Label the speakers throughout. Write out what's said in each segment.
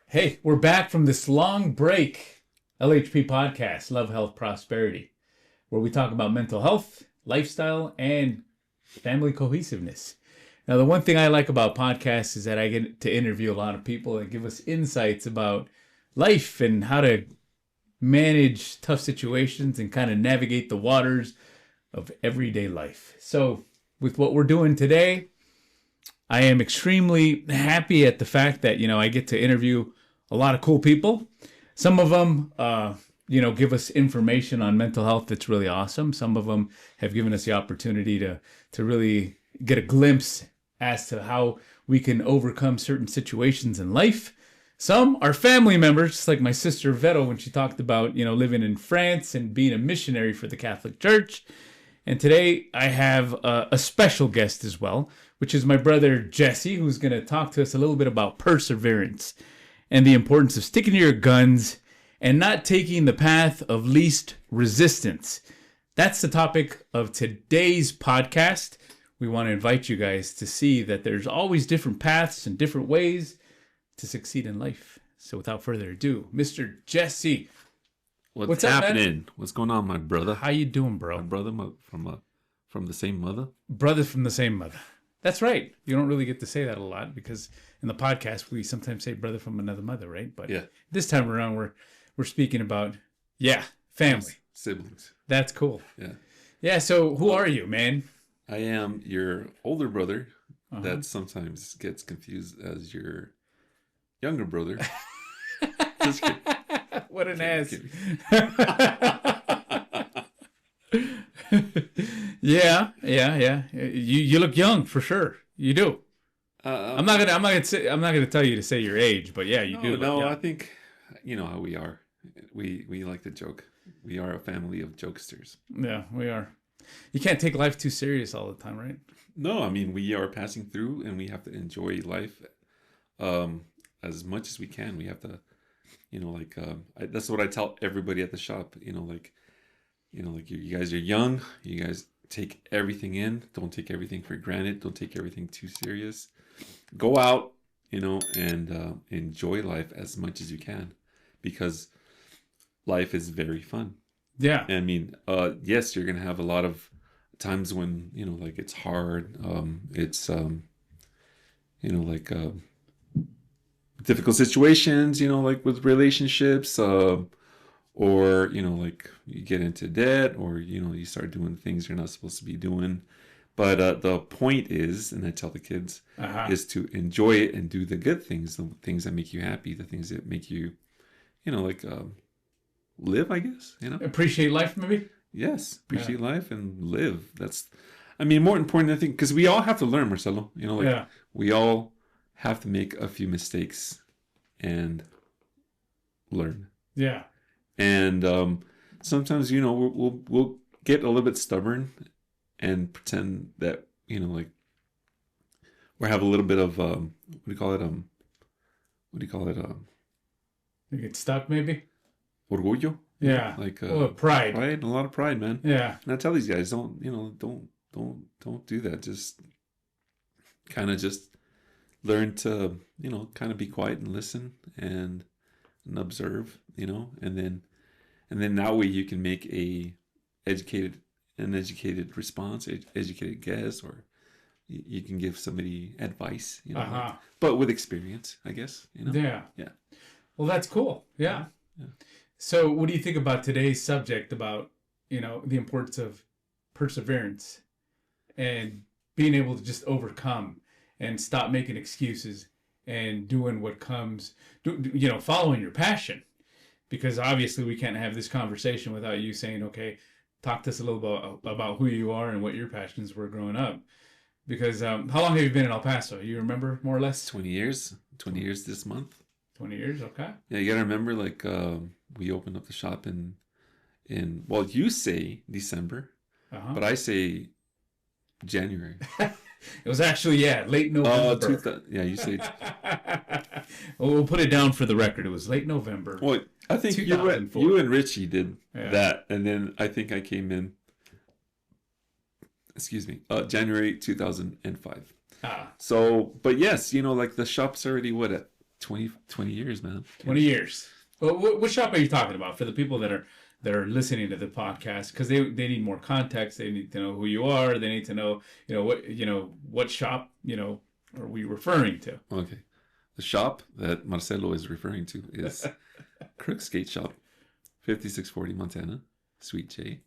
Speaker 1: Hey, we're back from this long break. LHP podcast, Love, Health, Prosperity, where we talk about mental health, lifestyle, and family cohesiveness. Now, the one thing I like about podcasts is that I get to interview a lot of people and give us insights about life and how to manage tough situations and kind of navigate the waters of everyday life. So, with what we're doing today, I am extremely happy at the fact that, I get to interview a lot of cool people. Some of them, give us information on mental health that's really awesome. Some of them have given us the opportunity to really get a glimpse as to how we can overcome certain situations in life. Some are family members, just like my sister Vero when she talked about, living in France and being a missionary for the Catholic Church. And today I have a special guest as well, which is my brother Jesse, who's going to talk to us a little bit about perseverance and the importance of sticking to your guns and not taking the path of least resistance. That's the topic of today's podcast. We want to invite you guys to see that there's always different paths and different ways to succeed in life. So without further ado, Mr. Jesse.
Speaker 2: What's happening? Man? What's going on, my brother?
Speaker 1: How you doing, bro?
Speaker 2: My brother from the same mother?
Speaker 1: Brother from the same mother. That's right. You don't really get to say that a lot because in the podcast we sometimes say brother from another mother, right? But yeah, this time around we're speaking about family,
Speaker 2: siblings.
Speaker 1: That's cool. Yeah. So who are you, man?
Speaker 2: I am your older brother that sometimes gets confused as your younger brother. Just kidding.
Speaker 1: What an ass. Yeah. You look young for sure. You do. I'm not gonna tell you to say your age, but yeah, you do.
Speaker 2: No, I think you know how we are. We like to joke. We are a family of jokesters.
Speaker 1: Yeah, we are. You can't take life too serious all the time, right?
Speaker 2: No, I mean we are passing through, and we have to enjoy life as much as we can. We have to, that's what I tell everybody at the shop. You guys are young. You guys take everything in. Don't take everything for granted. Don't take everything too serious. Go out, and enjoy life as much as you can, because life is very fun.
Speaker 1: Yeah.
Speaker 2: I mean, yes, you're gonna have a lot of times when it's hard. It's difficult situations. Like with relationships. Or, you get into debt, or, you start doing things you're not supposed to be doing. But the point is, and I tell the kids, is to enjoy it and do the good things, the things that make you happy, the things that make you, live, I guess,
Speaker 1: Appreciate life, maybe?
Speaker 2: Yes, appreciate life and live. That's, more important, I think, because we all have to learn, Marcelo. We all have to make a few mistakes and learn.
Speaker 1: Yeah.
Speaker 2: And sometimes, we'll get a little bit stubborn and pretend that, we have a little bit of, what do you call it?
Speaker 1: You get stuck, maybe?
Speaker 2: Orgullo.
Speaker 1: Yeah.
Speaker 2: Like
Speaker 1: pride.
Speaker 2: Pride, a lot of pride, man.
Speaker 1: Yeah.
Speaker 2: And I tell these guys, don't do that. Just kind of just learn to, kind of be quiet and listen and observe, and then that way you can make an educated response, educated guess, or you can give somebody advice, but with experience, I guess,
Speaker 1: Yeah.
Speaker 2: Yeah.
Speaker 1: Well, that's cool. Yeah. So what do you think about today's subject about, the importance of perseverance and being able to just overcome and stop making excuses and doing what comes, following your passion? Because obviously we can't have this conversation without you saying, okay, talk to us a little bit about who you are and what your passions were growing up. Because how long have you been in El Paso? You remember more or less?
Speaker 2: 20 years. 20 years this month.
Speaker 1: 20 years, okay.
Speaker 2: Yeah, you got to remember, we opened up the shop in well, you say December, but I say January.
Speaker 1: It was actually, late November.
Speaker 2: You say.
Speaker 1: Well, we'll put it down for the record. It was late November.
Speaker 2: Well, I think you and Richie did that, and then I think I came in. January 2005.
Speaker 1: Ah,
Speaker 2: So, but yes, like the shop's already what at 20 years, man.
Speaker 1: 20 years. Well, what shop are you talking about for the people that are listening to the podcast? Because they need more context. They need to know who you are. They need to know, what shop, are we referring to?
Speaker 2: Okay. The shop that Marcelo is referring to is Crook Skate Shop, 5640 Montana, Sweet J.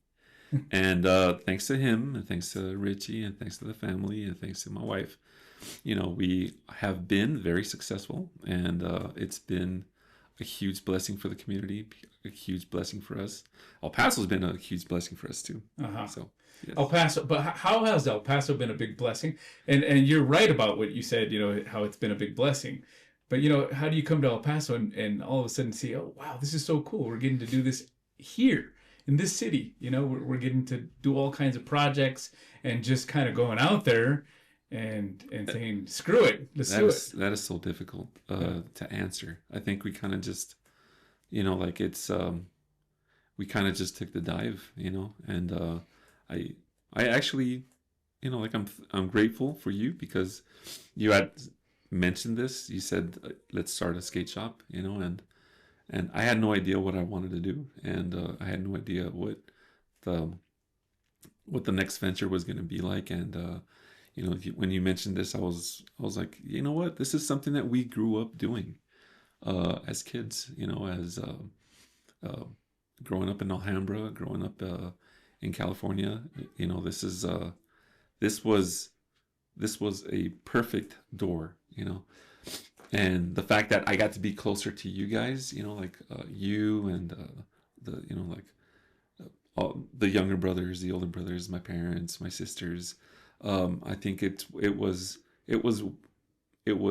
Speaker 2: And thanks to him, and thanks to Richie, and thanks to the family, and thanks to my wife, we have been very successful, and it's been a huge blessing for the community, a huge blessing for us. El Paso's been a huge blessing for us too.
Speaker 1: Uh-huh.
Speaker 2: So yes.
Speaker 1: El Paso, but how has El Paso been a big blessing? And you're right about what you said, how it's been a big blessing. But, how do you come to El Paso and all of a sudden see, oh, wow, this is so cool. We're getting to do this here in this city. We're getting to do all kinds of projects and just kind of going out there and saying, screw it, let's do it.
Speaker 2: That is so difficult to answer. I think we kind of just, like it's, we kind of just took the dive, and I actually, like I'm grateful for you because you had mentioned this. You said let's start a skate shop, and I had no idea what I wanted to do, and I had no idea what the next venture was going to be like, and when you mentioned this, I was like, you know what, this is something that we grew up doing as kids, as growing up in Alhambra, growing up in California. This was a perfect door, and the fact that I got to be closer to you guys, like you and all the younger brothers, the older brothers, my parents, my sisters. I think it was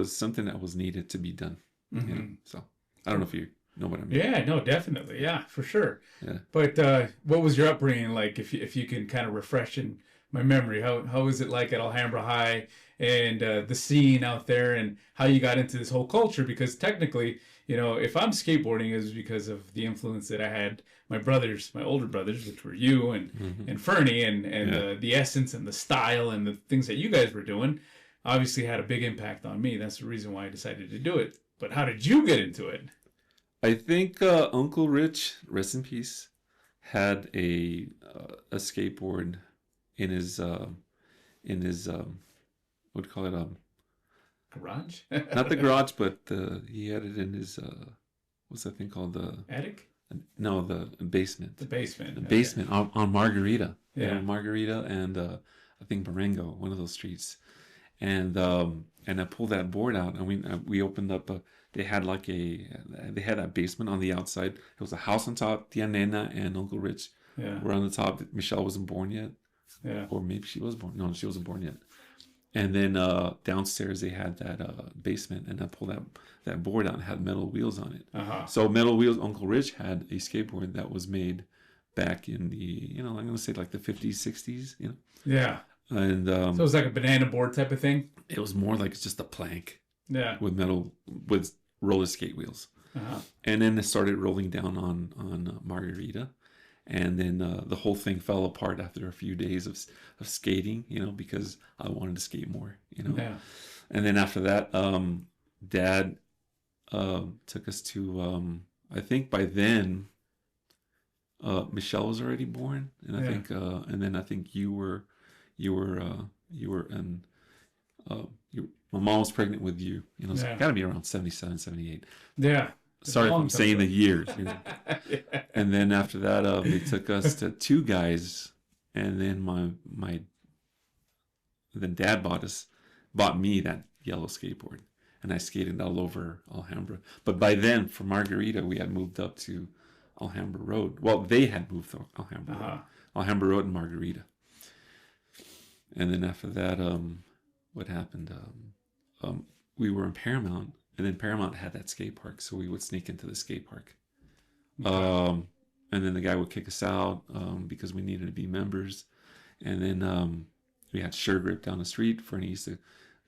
Speaker 2: something that was needed to be done.
Speaker 1: Mm-hmm.
Speaker 2: So I don't know if you know what I mean.
Speaker 1: Yeah, no, definitely. Yeah, for sure.
Speaker 2: Yeah.
Speaker 1: But what was your upbringing like? If you can kind of refresh in my memory, how was it like at Alhambra High and the scene out there and how you got into this whole culture? Because technically, if I'm skateboarding, it was because of the influence that I had my older brothers, which were you and Fernie, and the essence and the style and the things that you guys were doing, obviously had a big impact on me. That's the reason why I decided to do it. But how did you get into it?
Speaker 2: I think Uncle Rich, rest in peace, had a skateboard in his what do you call it,
Speaker 1: Garage?
Speaker 2: not the garage, but he had it in his what's that thing called, the
Speaker 1: attic?
Speaker 2: No, the basement.
Speaker 1: The basement.
Speaker 2: The basement on Margarita.
Speaker 1: Yeah.
Speaker 2: Margarita and I think Marengo, one of those streets. And I pulled that board out, and we opened up they had that basement on the outside. It was a house on top. Tia Nena and Uncle Rich were on the top. Michelle wasn't born yet.
Speaker 1: Yeah.
Speaker 2: Or maybe she was born. No, she wasn't born yet. And then downstairs they had that basement, and I pulled that board out and had metal wheels on it.
Speaker 1: Uh-huh.
Speaker 2: So metal wheels. Uncle Rich had a skateboard that was made back in the, I'm going to say like the 50s, 60s,
Speaker 1: Yeah.
Speaker 2: And
Speaker 1: so it was like a banana board type of thing?
Speaker 2: It was more like just a plank.
Speaker 1: Yeah.
Speaker 2: With roller skate wheels.
Speaker 1: Uh-huh.
Speaker 2: And then it started rolling down on Margarita. And then the whole thing fell apart after a few days of skating, because I wanted to skate more,
Speaker 1: Yeah.
Speaker 2: And then after that, Dad took us to, I think by then, Michelle was already born, and I think you were my mom was pregnant with you. It's got to be around 77, 78.
Speaker 1: Yeah.
Speaker 2: Sorry if I'm saying the years.
Speaker 1: Yeah.
Speaker 2: And then after that, they took us to Two Guys, and then then Dad bought me that yellow skateboard, and I skated all over Alhambra. But by then, for Margarita, we had moved up to Alhambra Road. Well, they had moved to Alhambra Road. Alhambra Road and Margarita. And then after that, what happened? We were in Paramount, and then Paramount had that skate park, so we would sneak into the skate park. Okay. And then the guy would kick us out because we needed to be members. And then we had Sure Grip down the street. Fernie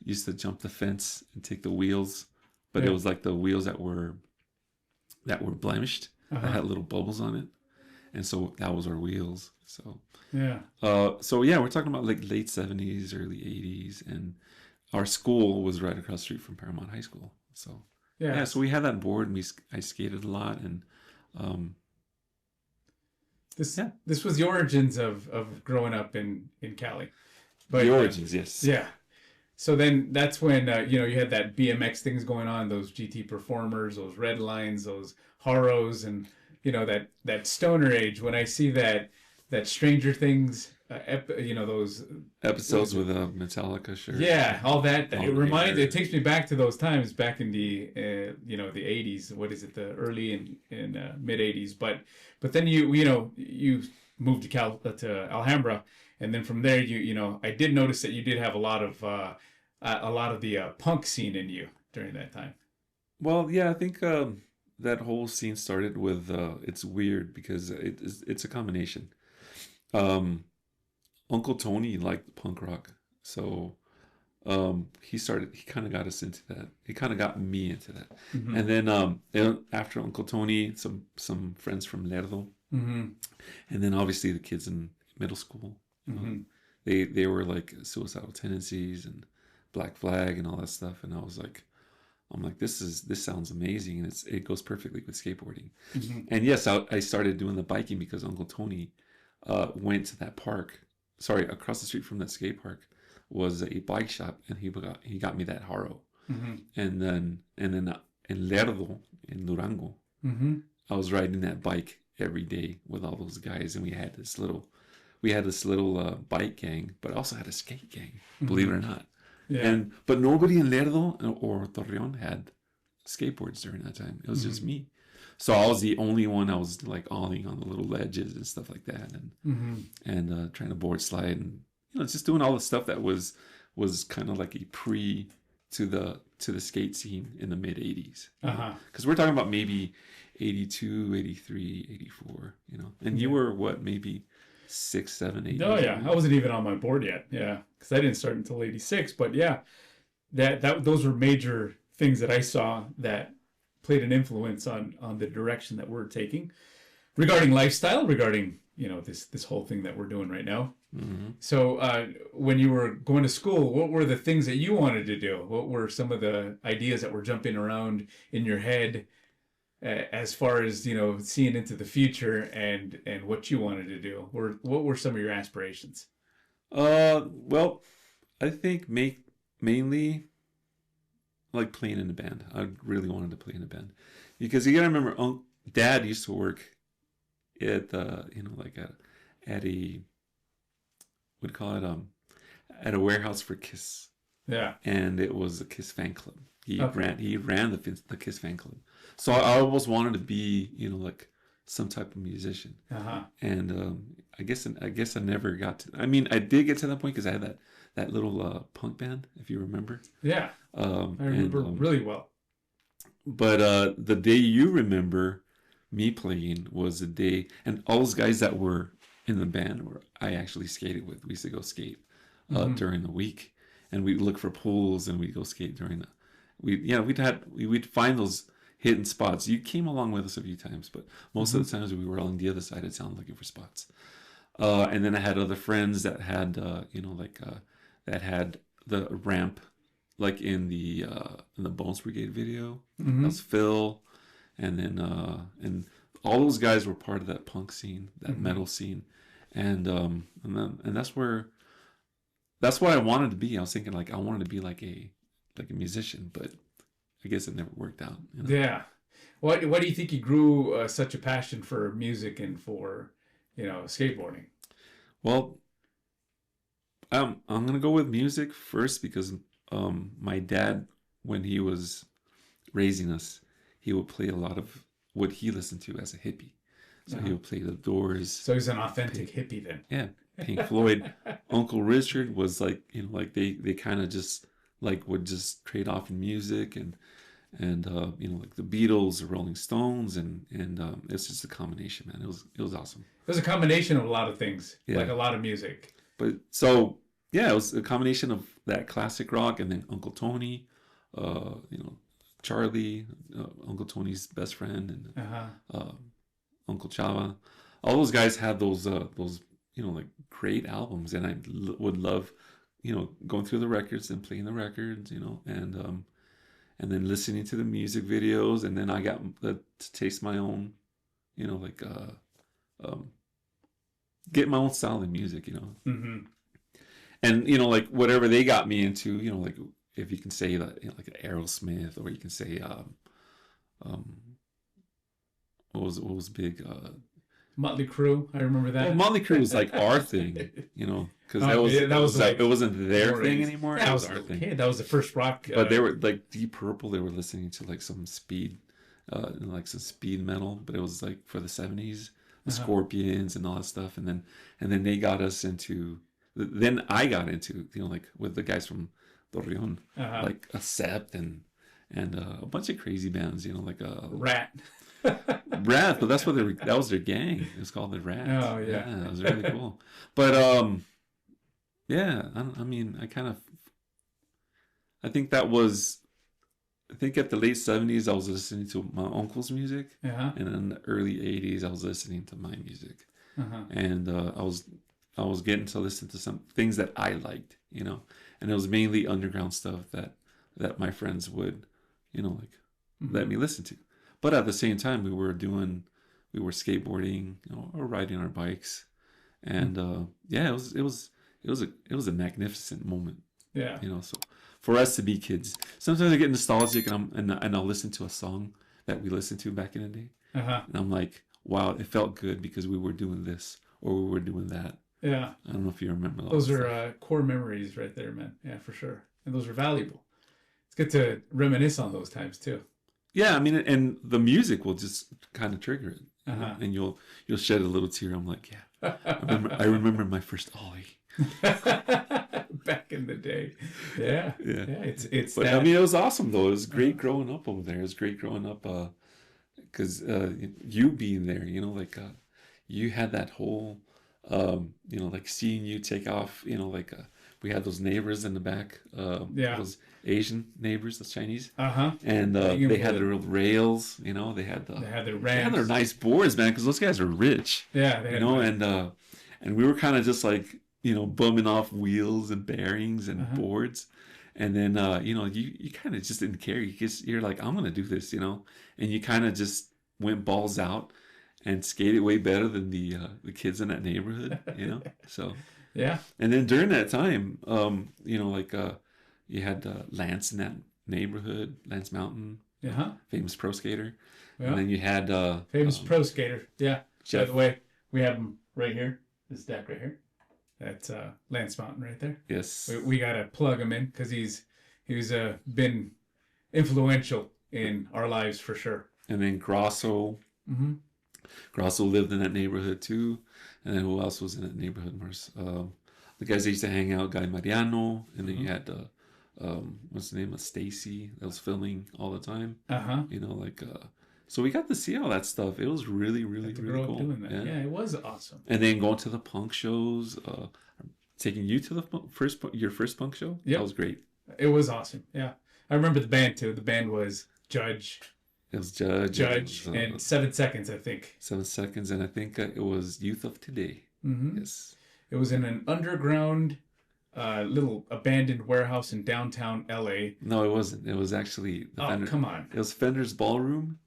Speaker 2: used to jump the fence and take the wheels, but it was like the wheels that were blemished, that had little bubbles on it, and so that was our wheels. So we're talking about like late 70s, early 80s, and our school was right across the street from Paramount High School. So yeah, so we had that board, and I skated a lot, and
Speaker 1: this was the origins of growing up in Cali. But,
Speaker 2: the origins, yes.
Speaker 1: Yeah. So then that's when you had that BMX things going on, those GT performers, those red lines, those Haros, and that stoner age. When I see that Stranger Things, those
Speaker 2: episodes with a Metallica shirt.
Speaker 1: Yeah, all that. It takes me back to those times back in the the 80s. What is it? The early and mid 80s. But then you moved to Alhambra, and then from there I did notice that you did have a lot of the punk scene in you during that time.
Speaker 2: Well, yeah, I think that whole scene started with it's weird because it's a combination. Uncle Tony liked punk rock, so he kind of got us into that. He kind of got me into that. Mm-hmm. And then after Uncle Tony, some friends from Lerdo, mm-hmm. and then obviously the kids in middle school, mm-hmm. They were like Suicidal Tendencies and Black Flag and all that stuff, and I'm like, this sounds amazing, and it goes perfectly with skateboarding. Mm-hmm. And yes, I started doing the biking because Uncle Tony went to that park. Sorry, across the street from that skate park was a bike shop, and he got me that Haro. Mm-hmm. And then in Lerdo, in Durango, mm-hmm. I was riding that bike every day with all those guys, and we had this little bike gang, but I also had a skate gang, mm-hmm. believe it or not. Yeah. But nobody in Lerdo or Torreon had skateboards during that time. It was mm-hmm. just me. So I was the only one. I was like olling on the little ledges and stuff like that, and mm-hmm. and trying to board slide, and just doing all the stuff that was kind of like a pre to the skate scene in the mid 80s. Because we're talking about maybe 82, 83, 84. And you were what, maybe 6, 7, 8?
Speaker 1: Oh yeah, I wasn't even on my board yet. Yeah, because I didn't start until 86. But yeah, those were major things that I saw that played an influence on the direction that we're taking regarding lifestyle, regarding this whole thing that we're doing right now. Mm-hmm. So when you were going to school, what were the things that you wanted to do? What were some of the ideas that were jumping around in your head as far as seeing into the future and what you wanted to do? What were some of your aspirations?
Speaker 2: Well, I think mainly like playing in a band. I really wanted to play in a band because you gotta remember, Dad used to work at at a what do you call it, at a warehouse for Kiss.
Speaker 1: Yeah,
Speaker 2: and it was a Kiss fan club. He ran the Kiss fan club. So I always wanted to be like some type of musician. And I guess I never got to. I mean, I did get to that point because I had that little punk band, if you remember.
Speaker 1: Yeah, I remember really well.
Speaker 2: But the day you remember me playing was the day, and all those guys that were in the band were I actually skated with. We used to go skate mm-hmm. during the week, and we'd look for pools, and we'd go skate during the. We'd find those hidden spots. You came along with us a few times, but most mm-hmm. of the times we were on the other side of town looking for spots. And then I had other friends that had that had the ramp, like in the Bones Brigade video. Mm-hmm. That's Phil, and then and all those guys were part of that punk scene, that mm-hmm. metal scene, and that's what I wanted to be. I was thinking I wanted to be like a musician, but I guess it never worked out.
Speaker 1: Yeah. Why do you think you grew such a passion for music and for skateboarding?
Speaker 2: Well, I'm gonna go with music first because my dad, when he was raising us, he would play a lot of what he listened to as a hippie. So he would play The Doors.
Speaker 1: So he's an authentic hippie then.
Speaker 2: Yeah, Pink Floyd. Uncle Richard was they kind of just would just trade off in music and like the Beatles, the Rolling Stones, and it's just a combination, man. It was awesome.
Speaker 1: It was a combination of a lot of things, like a lot of music.
Speaker 2: But so yeah, it was a combination of that classic rock and then Uncle Tony, Charlie, Uncle Tony's best friend, and Uncle Chava. All those guys had those great albums, and I would love going through the records and playing the records, and then listening to the music videos, and then I got to taste my own, like um, get my own style in music,
Speaker 1: Mm-hmm.
Speaker 2: and like whatever they got me into, like if you can say that, like Aerosmith, or you can say um, what was big.
Speaker 1: Motley Crue, I remember that.
Speaker 2: Well, Motley Crue was like our thing, because that was like it wasn't their thing anymore.
Speaker 1: Yeah,
Speaker 2: it was our thing.
Speaker 1: Okay, that was the first rock.
Speaker 2: But they were like Deep Purple. They were listening to like some speed, like some speed metal. But it was like for the '70s, the Scorpions and all that stuff. And then they got us into. Then I got into like with the guys from Torreon, like Accept and a bunch of crazy bands. Like
Speaker 1: Rat.
Speaker 2: Rat, but that's what that was their gang. It was called the Rat.
Speaker 1: Oh yeah,
Speaker 2: it was really cool. But yeah, I think that was. I think at the late '70s I was listening to my uncle's music, and in the early '80s I was listening to my music, and I was getting to listen to some things that I liked, and it was mainly underground stuff that my friends would, like let me listen to. But at the same time, we were skateboarding, or riding our bikes, and it was a magnificent moment.
Speaker 1: Yeah.
Speaker 2: So for us to be kids, sometimes I get nostalgic, and I'll listen to a song that we listened to back in the day, and I'm like, wow, it felt good because we were doing this or we were doing that.
Speaker 1: Yeah.
Speaker 2: I don't know if you remember
Speaker 1: those are core memories right there, man. Yeah, for sure, and those are valuable. It's good to reminisce on those times too.
Speaker 2: Yeah, I mean, and the music will just kind of trigger it, and you'll shed a little tear. I'm like, yeah, I remember my first ollie
Speaker 1: back in the day. Yeah. It's.
Speaker 2: But I mean, it was awesome though. It was great growing up over there. It was great growing up, because you being there, like you had that whole, like seeing you take off, like we had those neighbors in the back, those Asian neighbors, the Chinese, and they had their rails, they had
Speaker 1: their ramps.
Speaker 2: They had their nice boards, man, because those guys are rich, and we were kind of just like bumming off wheels and bearings and boards, and then you kind of just didn't care. You're like, I'm gonna do this, and you kind of just went balls out and skated way better than the kids in that neighborhood, so.
Speaker 1: Yeah.
Speaker 2: And then during that time, you had Lance in that neighborhood, Lance Mountain, famous pro skater. Yeah. And then you had
Speaker 1: famous pro skater. Yeah.
Speaker 2: Jeff.
Speaker 1: By the way, we have him right here. This deck right here. That's Lance Mountain right there.
Speaker 2: Yes.
Speaker 1: We gotta plug him in because he's been influential in our lives for sure.
Speaker 2: And then Grosso. Mm-hmm. Grosso lived in that neighborhood too. And then who else was in that neighborhood, Mars? The guys that used to hang out, Guy Mariano, and then you had what's the name of Stacy that was filming all the time. So we got to see all that stuff. It was really, really, really cool.
Speaker 1: Doing that. Yeah, it was awesome.
Speaker 2: And then going to the punk shows, taking you to your first punk show. Yep. That was great.
Speaker 1: It was awesome. Yeah, I remember the band too. The band was Judge.
Speaker 2: It was Judge,
Speaker 1: and 7 Seconds, I think.
Speaker 2: 7 Seconds, and I think it was Youth of Today.
Speaker 1: Mm-hmm.
Speaker 2: Yes.
Speaker 1: It was in an underground, little abandoned warehouse in downtown LA.
Speaker 2: No, it wasn't. It was actually
Speaker 1: come on.
Speaker 2: It was Fender's Ballroom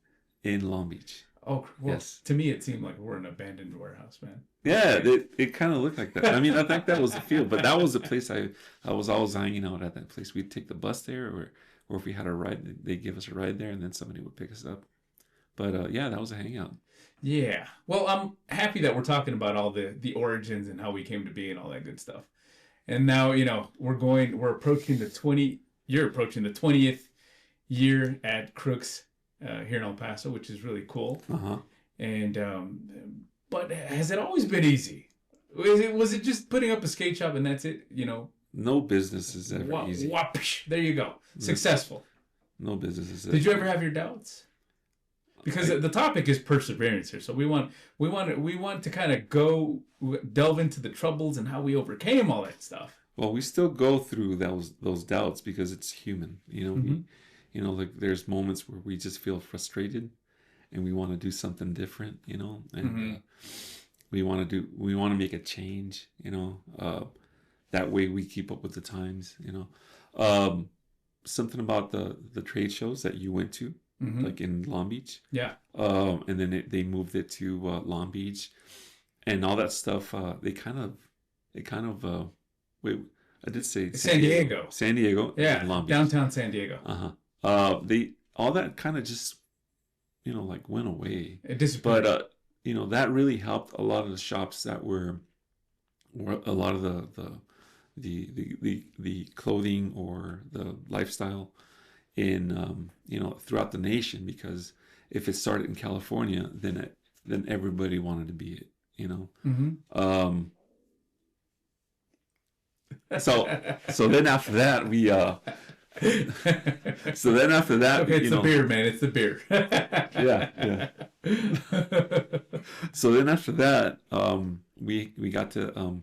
Speaker 2: in Long Beach.
Speaker 1: Oh, well, yes. To me, it seemed like we're in an abandoned warehouse, man.
Speaker 2: Yeah, it kind of looked like that. I mean, I think that was the feel, but that was the place I was always hanging out at that place. We'd take the bus there, or if we had a ride, they'd give us a ride there, and then somebody would pick us up. But yeah, that was a hangout.
Speaker 1: Yeah. Well, I'm happy that we're talking about all the origins and how we came to be and all that good stuff. And now, we're approaching you're approaching the 20th year at Crooks here in El Paso, which is really cool. And but has it always been easy? Was it just putting up a skate shop and that's it?
Speaker 2: No business is ever easy.
Speaker 1: There you go. Successful.
Speaker 2: No business is ever
Speaker 1: Did you ever have your doubts? Because the topic is perseverance here, so we want to kind of delve into the troubles and how we overcame all that stuff.
Speaker 2: Well, we still go through those doubts because it's human, like there's moments where we just feel frustrated, and we want to do something different, and we want to make a change, that way we keep up with the times, something about the trade shows that you went to, like in Long Beach.
Speaker 1: Yeah.
Speaker 2: And then they moved it to Long Beach, and all that stuff. They kind of wait. I did say
Speaker 1: San Diego.
Speaker 2: San Diego.
Speaker 1: Yeah.
Speaker 2: Long Beach.
Speaker 1: Downtown San Diego.
Speaker 2: They all that kind of just like went away.
Speaker 1: It disappeared.
Speaker 2: But that really helped a lot of the shops that were a lot of the clothing or the lifestyle in throughout the nation, because if it started in California, then everybody wanted to be it. So then after that we so then after that,
Speaker 1: okay, it's the beer, man. It's the beer.
Speaker 2: yeah. So then after that, we got to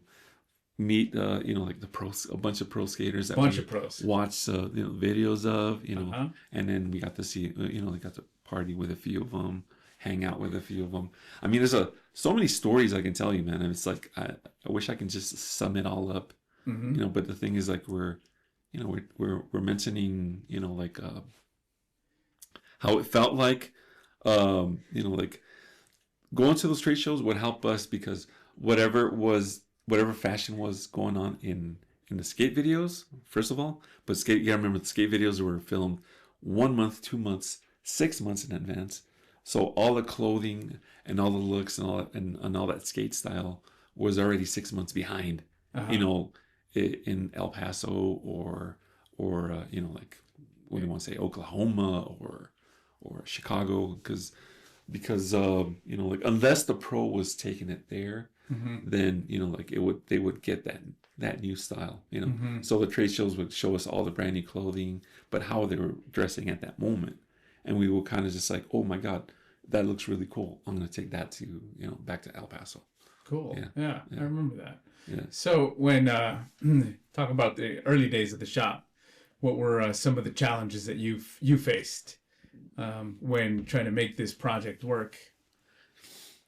Speaker 2: meet like the pros, a bunch of pro skaters that
Speaker 1: bunch of pros
Speaker 2: watched videos of, and then we got to see we got to party with a few of them, hang out with a few of them. I mean, there's so many stories I can tell you, man. And it's like I wish I can just sum it all up, but the thing is, like, we're mentioning like how it felt like like going to those trade shows would help us, because whatever fashion was going on in the skate videos, first of all, but you gotta remember, the skate videos were filmed 1 month, 2 months, 6 months in advance. So all the clothing and all the looks and all that skate style was already 6 months behind. In El Paso or like, what do you want to say, Oklahoma or Chicago, because like, unless the pro was taking it there, then like they would get that new style, So the trade shows would show us all the brand new clothing, but how they were dressing at that moment, and we were kind of just like, oh my God, that looks really cool. I'm gonna take that to back to El Paso.
Speaker 1: Cool. Yeah. I remember that.
Speaker 2: Yeah.
Speaker 1: So when talk about the early days of the shop, what were some of the challenges that you faced when trying to make this project work?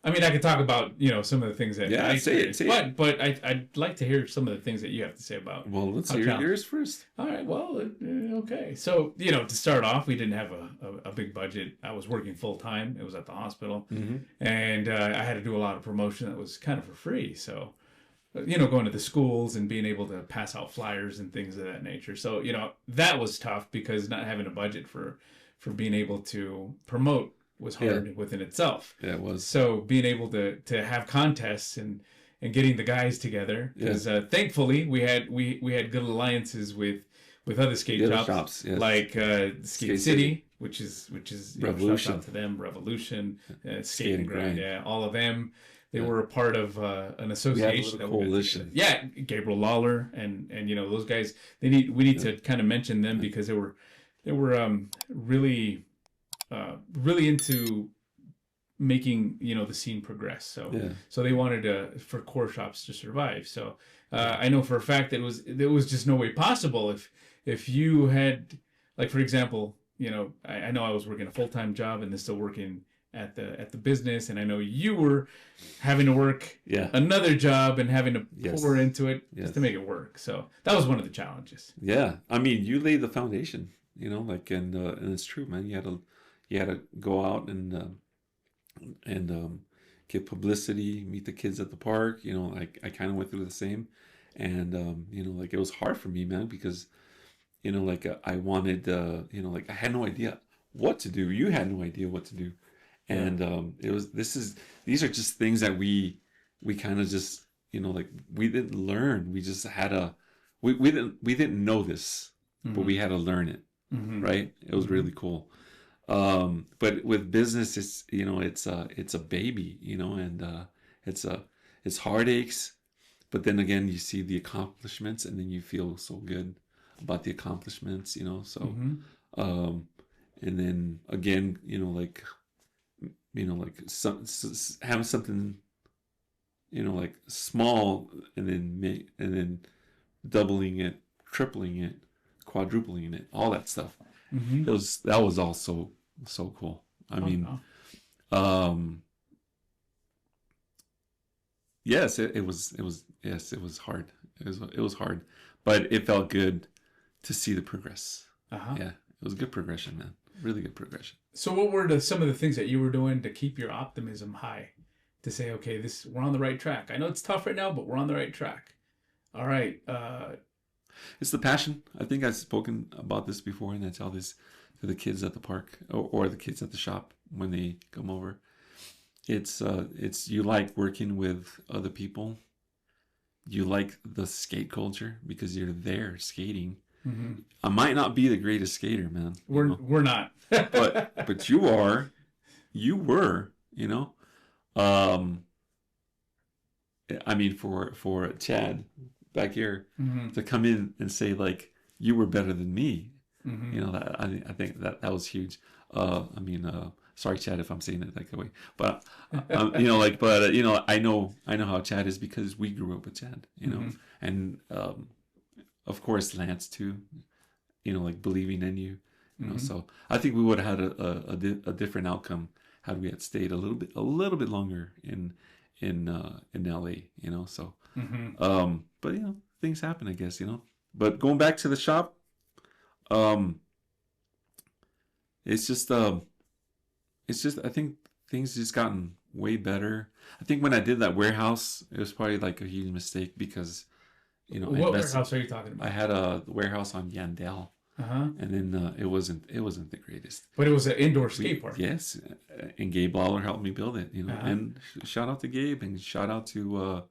Speaker 1: I mean, I could talk about some of the things that I experienced, but I'd like to hear some of the things that you have to say about.
Speaker 2: Well, let's hear yours first.
Speaker 1: All right. Well, okay. So to start off, we didn't have a big budget. I was working full time. It was at the hospital, and I had to do a lot of promotion that was kind of for free. So, going to the schools and being able to pass out flyers and things of that nature. So that was tough, because not having a budget for being able to promote was hard within itself.
Speaker 2: Yeah, it was.
Speaker 1: So being able to have contests and getting the guys together, because thankfully we had good alliances with other skate shops, like Skate City, which is
Speaker 2: Revolution.
Speaker 1: Shout out to them, Revolution, Skate and Grind, all of them. They were a part of an association,
Speaker 2: a coalition.
Speaker 1: Gabriel Lawler and those guys. We need to kind of mention them, because they were really into making the scene progress. So they wanted for core shops to survive. So I know for a fact that there was just no way possible if you had, like, for example, I know I was working a full-time job and then still working at the business, and I know you were having to work another job and having to pour into it just to make it work. So that was one of the challenges.
Speaker 2: Yeah, I mean, you laid the foundation, like, and it's true, man. You had to go out and get publicity, meet the kids at the park. I kind of went through the same, and like, it was hard for me, man, because like, I wanted like, I had no idea what to do. You had no idea what to do. And these are just things that we kind of just like, we didn't learn. We just had we didn't know this, but we had to learn it, right? It was really cool. But with business, it's it's a baby, and it's heartaches, but then again, you see the accomplishments, and then you feel so good about the accomplishments, so and then again, like, having something, like, small, and then doubling it, tripling it, quadrupling it, all that stuff. That was all so cool. I mean, yes, it was hard. It was hard, but it felt good to see the progress.
Speaker 1: Uh-huh.
Speaker 2: Yeah, it was good progression, man. Really good progression.
Speaker 1: So what were some of the things that you were doing to keep your optimism high? To say, okay, we're on the right track. I know it's tough right now, but we're on the right track. All right.
Speaker 2: It's the passion. I think I've spoken about this before, and I tell this to the kids at the park or the kids at the shop when they come over. It's you like working with other people. You like the skate culture because you're there skating.
Speaker 1: Mm-hmm.
Speaker 2: I might not be the greatest skater, man.
Speaker 1: We're not.
Speaker 2: but you are. You were. You know. I mean, for Chad back here
Speaker 1: Mm-hmm.
Speaker 2: to come in and say like you were better than me,
Speaker 1: Mm-hmm.
Speaker 2: you know, that I think that was huge. Sorry, Chad, if I'm saying it that way, but you know, like, but you know, I know how Chad is because we grew up with Chad, you know,
Speaker 1: Mm-hmm.
Speaker 2: and of course Lance too, you know, like believing in you, you know.
Speaker 1: Mm-hmm.
Speaker 2: So I think we would have had a different outcome had we had stayed a little bit longer in LA, you know. So
Speaker 1: Mm-hmm.
Speaker 2: but you know, things happen, I guess, you know. But going back to the shop, um it's just I think things just gotten way better. I think when I did that warehouse, it was probably like a huge mistake because, you know,
Speaker 1: What warehouse are you talking
Speaker 2: I
Speaker 1: about?
Speaker 2: had a warehouse on Yandell,
Speaker 1: Uh-huh.
Speaker 2: and then it wasn't the greatest.
Speaker 1: But it was an indoor skate park.
Speaker 2: Yes, and Gabe Lawler helped me build it, you know.
Speaker 1: Uh-huh.
Speaker 2: And shout out to Gabe and shout out to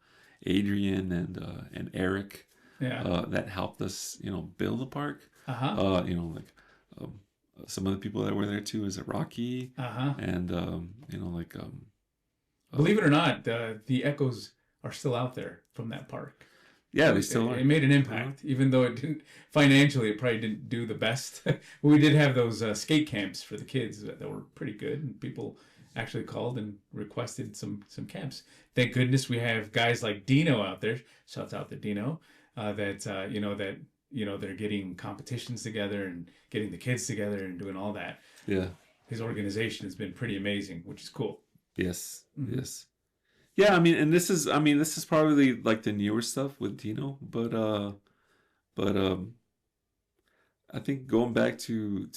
Speaker 2: Adrian and Eric
Speaker 1: Yeah.
Speaker 2: that helped us, you know, build the park.
Speaker 1: Uh-huh.
Speaker 2: You know, like um, some of the people that were there too is Rocky
Speaker 1: Uh-huh.
Speaker 2: and you know, like
Speaker 1: Believe it or not, the echoes are still out there from that park.
Speaker 2: yeah, they still are.
Speaker 1: It made an impact, even though it didn't financially. It probably didn't do the best. We did have those skate camps for the kids that were pretty good, and people actually called and requested some camps. Thank goodness we have guys like Dino out there. Shouts out to Dino. They're getting competitions together and getting the kids together and doing all that.
Speaker 2: Yeah.
Speaker 1: His organization has been pretty amazing, which is cool.
Speaker 2: Yes.
Speaker 1: Mm-hmm.
Speaker 2: Yes. Yeah, I mean, this is probably like the newer stuff with Dino, but I think going back to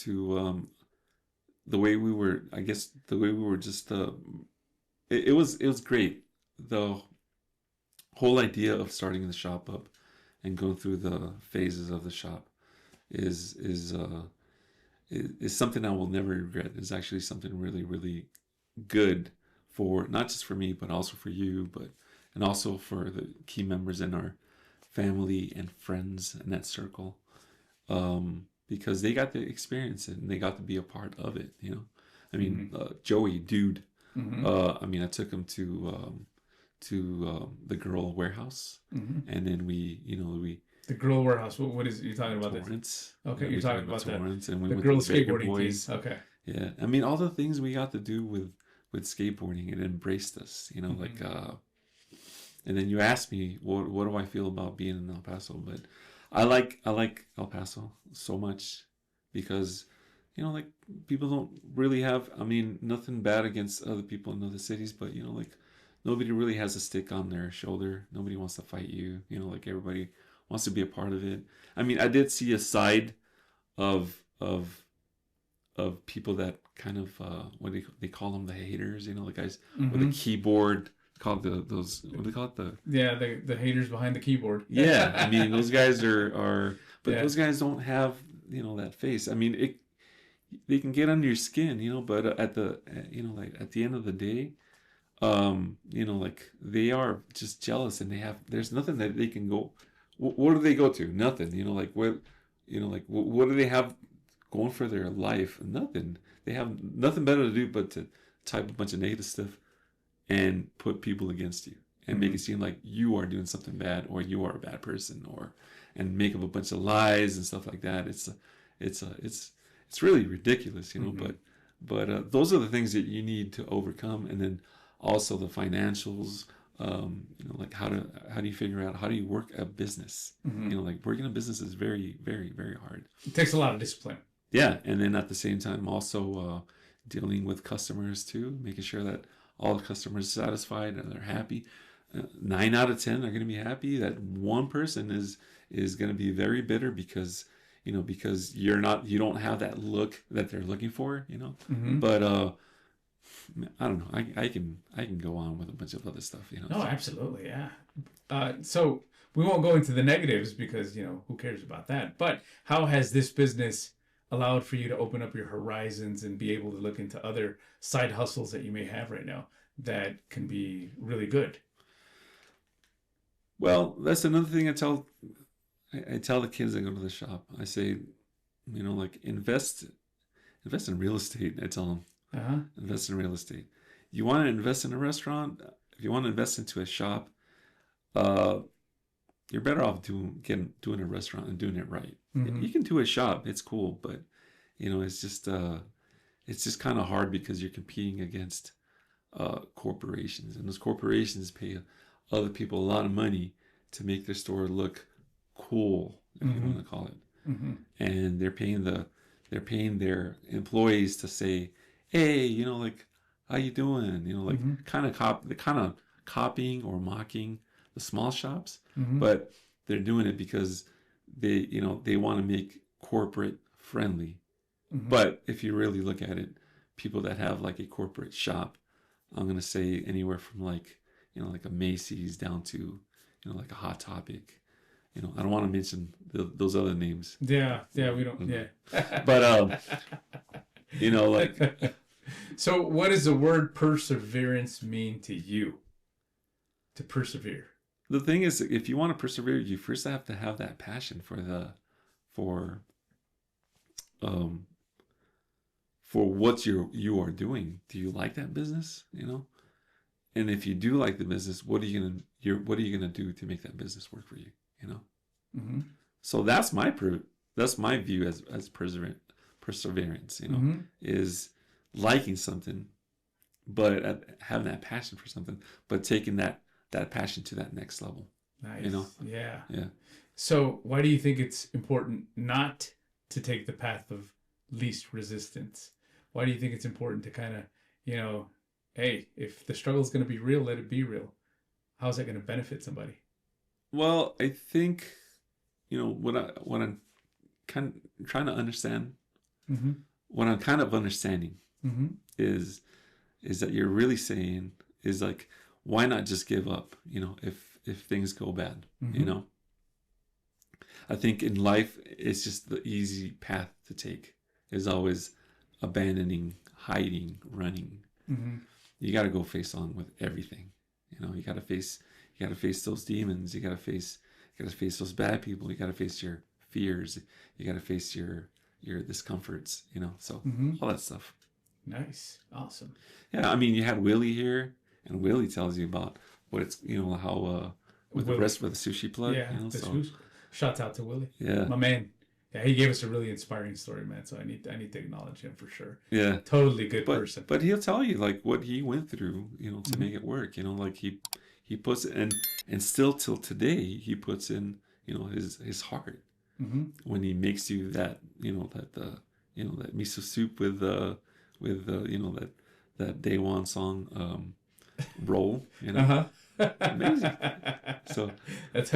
Speaker 2: the way we were, I guess the way we were just it was great. The whole idea of starting the shop up and going through the phases of the shop is something I will never regret. It's actually something really, really good for not just for me, but also for you, and also for the key members in our family and friends in that circle, because they got to experience it and they got to be a part of it. You know, I mean, Joey, dude.
Speaker 1: Mm-hmm.
Speaker 2: I mean, I took him to the girl warehouse, and then we.
Speaker 1: The girl warehouse. What is you talking about?
Speaker 2: Torrance.
Speaker 1: Okay, you're talking about that.
Speaker 2: Torrance, and we
Speaker 1: The
Speaker 2: went
Speaker 1: girl
Speaker 2: to the Baker
Speaker 1: skateboarding
Speaker 2: Boys.
Speaker 1: team. Okay.
Speaker 2: Yeah, I mean, all the things we got to do with skateboarding, it embraced us, you know, like and then you asked me what do I feel about being in El Paso, but I like El Paso so much because, you know, like people don't really have, I mean, nothing bad against other people in other cities, but you know, like nobody really has a stick on their shoulder. Nobody wants to fight you, you know, like everybody wants to be a part of it. I mean, I did see a side of people that kind of what do they call them, the haters, you know, the guys with a keyboard, called those, what do they call it,
Speaker 1: the haters behind the keyboard.
Speaker 2: Yeah, I mean, those guys are but
Speaker 1: Yeah.
Speaker 2: those guys don't have, you know, that face. I mean, they can get under your skin, you know, but at the you know, like at the end of the day, you know, like they are just jealous and there's nothing that they can go. What do they go to? Nothing, you know, like what, you know, like what do they have going for their life? Nothing. They have nothing better to do but to type a bunch of negative stuff and put people against you and make it seem like you are doing something bad or you are a bad person, and make up a bunch of lies and stuff like that. It's really ridiculous, you know. But those are the things that you need to overcome, and then also the financials. You know, like how do you figure out how do you work a business? You know, like working a business is very, very, very hard.
Speaker 1: It takes a lot of discipline.
Speaker 2: Yeah, and then at the same time also dealing with customers too, making sure that all the customers are satisfied and they're happy. 9 out of 10 are going to be happy. That one person is going to be very bitter because because you don't have that look that they're looking for.
Speaker 1: Mm-hmm.
Speaker 2: But I don't know. I can go on with a bunch of other stuff.
Speaker 1: No, absolutely, yeah. So we won't go into the negatives because who cares about that. But how has this business allowed for you to open up your horizons and be able to look into other side hustles that you may have right now that can be really good?
Speaker 2: Well, that's another thing I tell the kids that go to the shop. I say, like invest in real estate. I tell them,
Speaker 1: Uh-huh.
Speaker 2: invest in real estate. You want to invest in a restaurant? If you want to invest into a shop, uh, you're better off doing a restaurant and doing it right.
Speaker 1: Mm-hmm.
Speaker 2: You can do a shop; it's cool, but it's just kind of hard because you're competing against corporations, and those corporations pay other people a lot of money to make their store look cool, if you want to call it.
Speaker 1: Mm-hmm.
Speaker 2: And they're paying their employees to say, "Hey, like, how you doing?" Like kind of copying or mocking the small shops, but they're doing it because they want to make corporate friendly. But if you really look at it, people that have like a corporate shop, I'm gonna say anywhere from like like a Macy's down to like a Hot Topic. I don't want to mention those other names.
Speaker 1: Yeah, we don't. Yeah,
Speaker 2: but like.
Speaker 1: So, what does the word perseverance mean to you? To persevere.
Speaker 2: The thing is, if you want to persevere, you first have to have that passion for what you are doing. Do you like that business? And if you do like the business, what are you gonna do to make that business work for you? So that's my view as perseverance. Is liking something, but having that passion for something, but taking that passion to that next level.
Speaker 1: Nice. Yeah.
Speaker 2: Yeah.
Speaker 1: So why do you think it's important not to take the path of least resistance? Why do you think it's important to kind of, hey, if the struggle is going to be real, let it be real. How's that going to benefit somebody?
Speaker 2: Well, I think, what I'm kind of trying to understand, what I'm kind of understanding is that you're really saying is like, why not just give up, if things go bad, I think in life, it's just the easy path to take is always abandoning, hiding, running. You got to go face on with everything. You got to face those demons. You got to face those bad people. You got to face your fears. You got to face your discomforts, so all that stuff.
Speaker 1: Nice. Awesome.
Speaker 2: Yeah. I mean, you had Willie here, and Willie tells you about what it's, how, with Willie. The rest of the sushi plug.
Speaker 1: Yeah. Shouts out to Willie.
Speaker 2: Yeah.
Speaker 1: My man. Yeah, he gave us a really inspiring story, man. So I need to acknowledge him for sure.
Speaker 2: Yeah,
Speaker 1: totally good person.
Speaker 2: But he'll tell you like what he went through, to make it work. Like he puts it and still till today he puts in, his heart when he makes you that that miso soup with that Day One song roll. Amazing. So, that's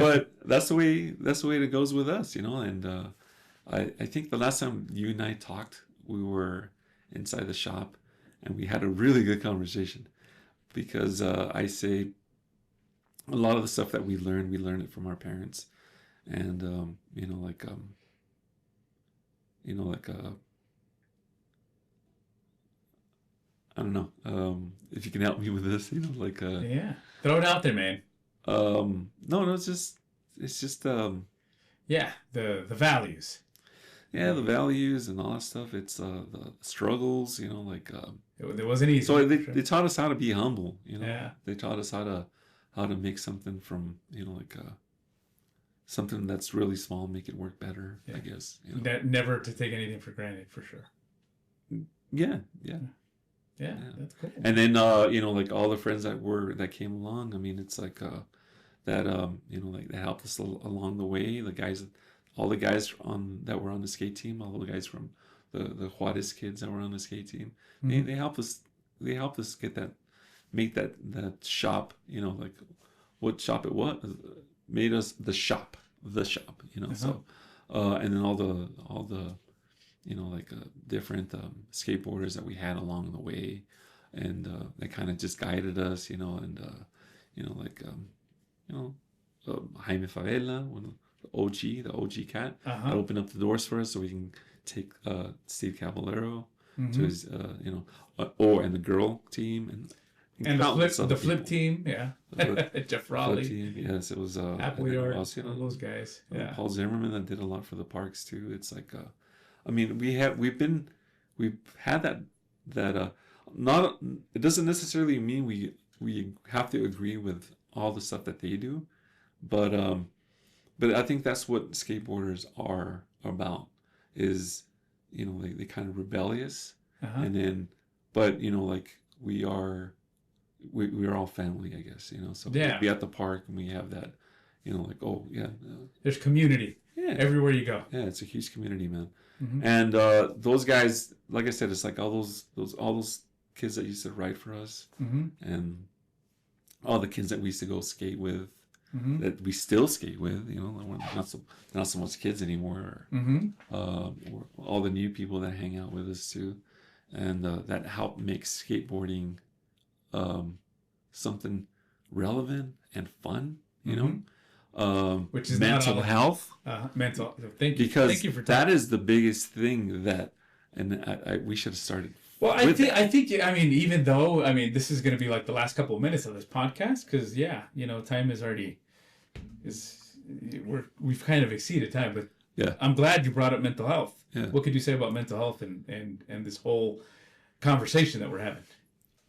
Speaker 2: the way it goes with us, and. I think the last time you and I talked, we were inside the shop, and we had a really good conversation because I say a lot of the stuff that we learned it from our parents, and I don't know if you can help me with this,
Speaker 1: yeah, throw it out there, man.
Speaker 2: No, it's just
Speaker 1: yeah, the values.
Speaker 2: Yeah, the values and all that stuff. It's the struggles,
Speaker 1: it wasn't easy.
Speaker 2: So they taught us how to be humble,
Speaker 1: Yeah.
Speaker 2: They taught us how to make something from, something that's really small, make it work better, I guess.
Speaker 1: Never to take anything for granted, for sure.
Speaker 2: Yeah.
Speaker 1: Yeah, that's cool.
Speaker 2: And then like all the friends that came along, I mean, it's like that that helped us along the way. All the guys that were on the skate team, all the guys from the Juarez kids that were on the skate team, they helped us. They helped us make that shop, what shop it was, made us the shop, you know. So, and then all the, you know, like different skateboarders that we had along the way, and they kind of just guided us, you know, and you know, like you know, Jaime Favela, one of the OG cat, that opened up the doors for us so we can take Steve Caballero to his, you know, and the girl team
Speaker 1: and the flip team, yeah. Jeff Raleigh.
Speaker 2: Team, yes, it was
Speaker 1: Appleyard,
Speaker 2: you know,
Speaker 1: all those guys. Yeah.
Speaker 2: Paul Zimmerman that did a lot for the parks too. It's like, I mean, we've had that not. It doesn't necessarily mean we have to agree with all the stuff that they do, but I think that's what skateboarders are about. Is, you know, they kind of rebellious, and then, but you know, like we are all family, I guess, you know. So we be at the park and we have that, you know, like, oh yeah,
Speaker 1: there's community. Yeah, everywhere you go.
Speaker 2: Yeah, it's a huge community, man. And those guys, like I said, it's like all those kids that used to ride for us, and all the kids that we used to go skate with, that we still skate with. You know, we're not so much kids anymore. Or all the new people that hang out with us too, and that help make skateboarding something relevant and fun. You know.
Speaker 1: Which is
Speaker 2: mental health.
Speaker 1: Mental. Thank you for
Speaker 2: that is the biggest thing that, and we should have started.
Speaker 1: Well, I think I mean, even though, I mean, this is going to be like the last couple of minutes of this podcast, because you know, time is already we've kind of exceeded time, but
Speaker 2: yeah,
Speaker 1: I'm glad you brought up mental health.
Speaker 2: Yeah.
Speaker 1: What could you say about mental health and this whole conversation that we're having?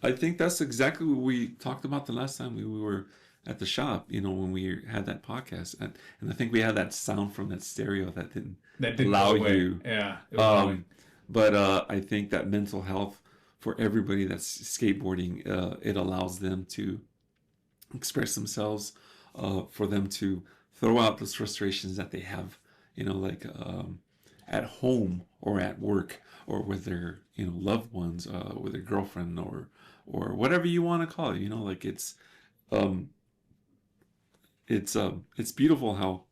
Speaker 2: I think that's exactly what we talked about the last time we were at the shop, you know, when we had that podcast, and I think we had that sound from that stereo that didn't allow you.
Speaker 1: Yeah.
Speaker 2: But I think that mental health for everybody that's skateboarding, it allows them to express themselves, for them to throw out those frustrations that they have, you know, like at home or at work or with their, you know, loved ones, with their girlfriend or whatever you want to call it, you know, like it's beautiful how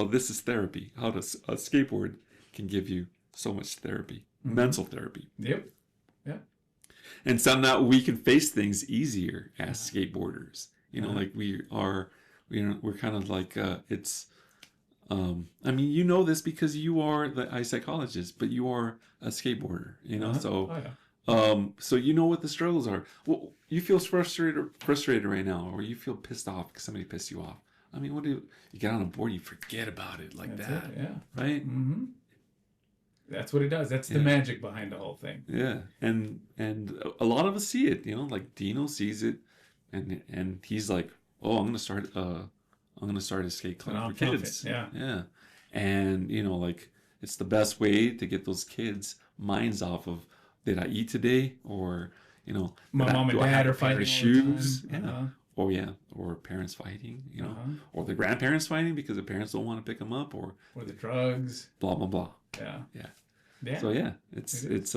Speaker 2: this is therapy, how a skateboard can give you so much therapy, mental therapy.
Speaker 1: Yep. Yeah.
Speaker 2: And somehow we can face things easier as skateboarders. You know, like we're kind of like, it's, I mean, you know this because you are the psychologist, but you are a skateboarder, you know, so you know what the struggles are. Well, you feel frustrated right now, or you feel pissed off because somebody pissed you off. I mean, what do you get on a board? You forget about it like
Speaker 1: That's
Speaker 2: that,
Speaker 1: yeah,
Speaker 2: right?
Speaker 1: That's what it does. That's the magic behind the whole thing.
Speaker 2: Yeah, and a lot of us see it. You know, like Dino sees it, and he's like, "Oh, I'm gonna start a skate club for kids." Yeah, and you know, like it's the best way to get those kids' minds off of, did I eat today, or you know,
Speaker 1: my mom and dad are fighting
Speaker 2: shoes, or parents fighting, you know, or the grandparents fighting because the parents don't want to pick them up, or
Speaker 1: the drugs,
Speaker 2: blah blah blah.
Speaker 1: Yeah.
Speaker 2: So it's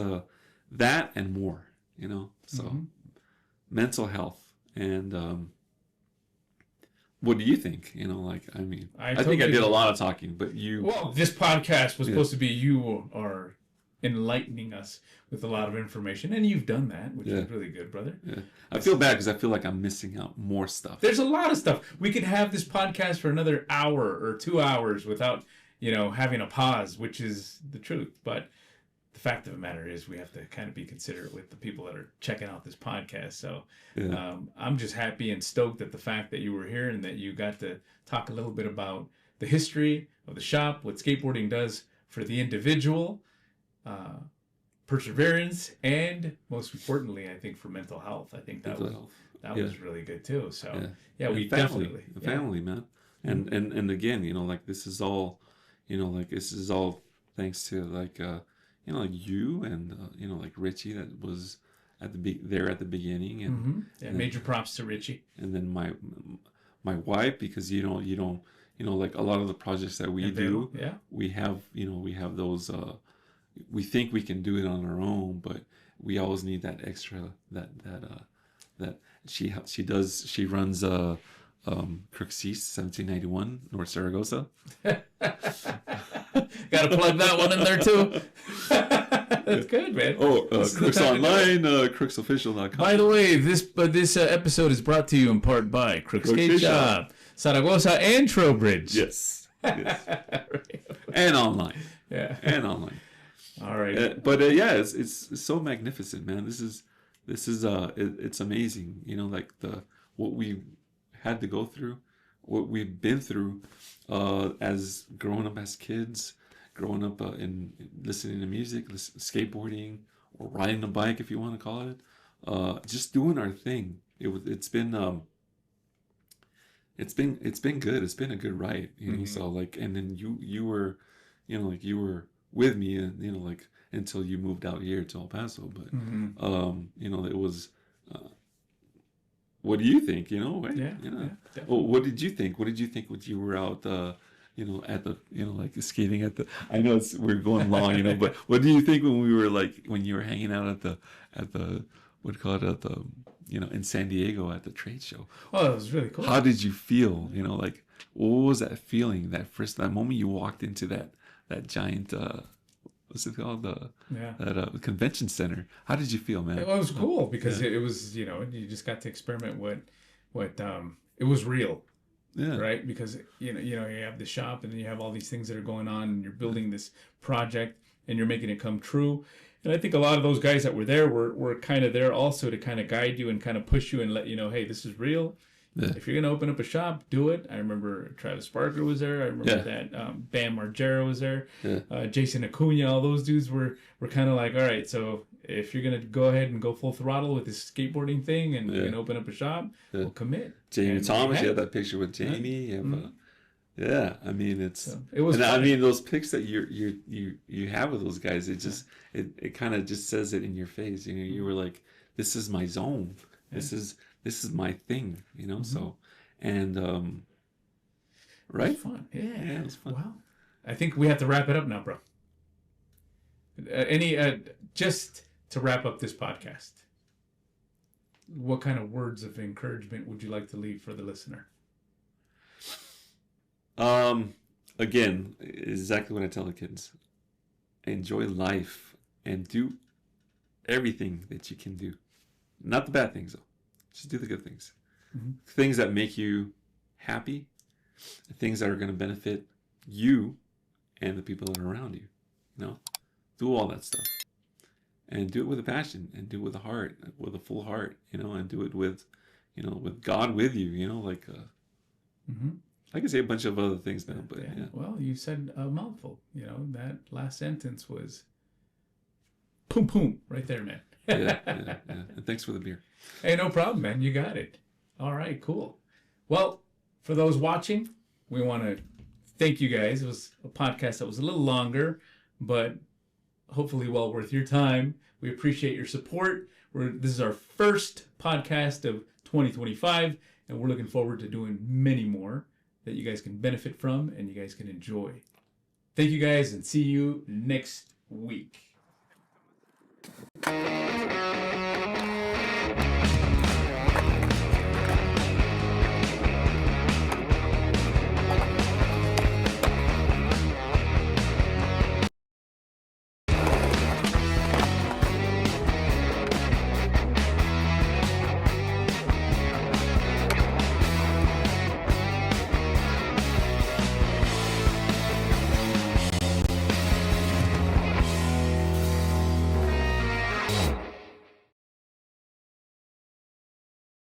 Speaker 2: that and more, you know. So mental health and what do you think? You know, like, I mean, I think I did a lot of talking, but
Speaker 1: well, this podcast was supposed to be you are enlightening us with a lot of information, and you've done that, which is really good, brother.
Speaker 2: Yeah, I feel bad because I feel like I'm missing out more stuff.
Speaker 1: There's a lot of stuff. We could have this podcast for another hour or 2 hours without, you know, having a pause, which is the truth. But the fact of the matter is, we have to kind of be considerate with the people that are checking out this podcast. So I'm just happy and stoked at the fact that you were here and that you got to talk a little bit about the history of the shop, what skateboarding does for the individual, perseverance, and most importantly, I think for mental health. I think that was really good too. So we
Speaker 2: family, man. And again, you know, like this is all thanks to like you know, like you and you know, like Richie that was at the beginning, and
Speaker 1: major props to Richie.
Speaker 2: And then my wife, because you know like a lot of the projects that we do, we have those. We think we can do it on our own, but we always need that extra that she runs a Crooks East, 1791, North Saragossa.
Speaker 1: Got to plug that one in there too. That's good, man.
Speaker 2: Oh, Crooks Online, crooksofficial.com.
Speaker 1: By the way, this episode is brought to you in part by Crooks Skate Shop, Saragossa, and Trowbridge.
Speaker 2: Yes. And online.
Speaker 1: Yeah.
Speaker 2: And online.
Speaker 1: All right.
Speaker 2: But yeah, it's so magnificent, man. This is it's amazing. You know, like what we had to go through, what we've been through, as growing up as kids, growing up in listening to music, skateboarding, or riding a bike, if you want to call it, just doing our thing. It's been good. It's been a good ride, you know. So like, and then you were, you know, like you were with me, and you know, like until you moved out here to El Paso. But you know, it was. What do you think? You know, right?
Speaker 1: Yeah.
Speaker 2: Well, what did you think? What did you think when you were out? You know, at the, you know, like skating at the. I know we're going long, you know, but what do you think when we were when you were hanging out at the what do you call it, at the, you know, in San Diego at the trade show?
Speaker 1: Oh, it was really cool.
Speaker 2: How did you feel? You know, like what was that feeling? That moment you walked into that giant. What's it called? That convention center. How did you feel, man?
Speaker 1: It was cool because it was, you know, you just got to experiment what it was real. Yeah. Right? Because you know, you have the shop, and then you have all these things that are going on, and you're building this project, and you're making it come true. And I think a lot of those guys that were there were kind of there also to kind of guide you and kind of push you and let you know, hey, this is real. Yeah. If you're gonna open up a shop, do it. I remember Travis Barker was there. I remember that Bam Margera was there. Yeah. Jason Acuna. All those dudes were kind of like, all right, so if you're gonna go ahead and go full throttle with this skateboarding thing and you're gonna open up a shop, we'll commit.
Speaker 2: Jamie Thomas, you had that picture with Jamie. Yeah, I mean it was. And I mean those pics that you have with those guys, it just it kind of just says it in your face. You know, you were like, this is my zone. Yeah. This is my thing, you know. So, and right,
Speaker 1: it was fun. Yeah,
Speaker 2: it was fun.
Speaker 1: Well, I think we have to wrap it up now, bro. Just to wrap up this podcast, what kind of words of encouragement would you like to leave for the listener?
Speaker 2: Again, exactly what I tell the kids: enjoy life and do everything that you can do. Not the bad things, though. Just do the good things. Things that make you happy. Things that are going to benefit you and the people that are around you. You know, do all that stuff. And do it with a passion, and do it with a heart, with a full heart, you know, and do it with, you know, with God with you, you know, like, I could say a bunch of other things now, but yeah.
Speaker 1: Well, you said a mouthful, you know, that last sentence was boom, boom, right there, man.
Speaker 2: yeah. And thanks for the beer.
Speaker 1: Hey, no problem, man. You got it. All right, cool. Well, for those watching, we want to thank you guys. It was a podcast that was a little longer, but hopefully well worth your time. We appreciate your support. This is our first podcast of 2025, and we're looking forward to doing many more that you guys can benefit from and you guys can enjoy. Thank you guys, and see you next week.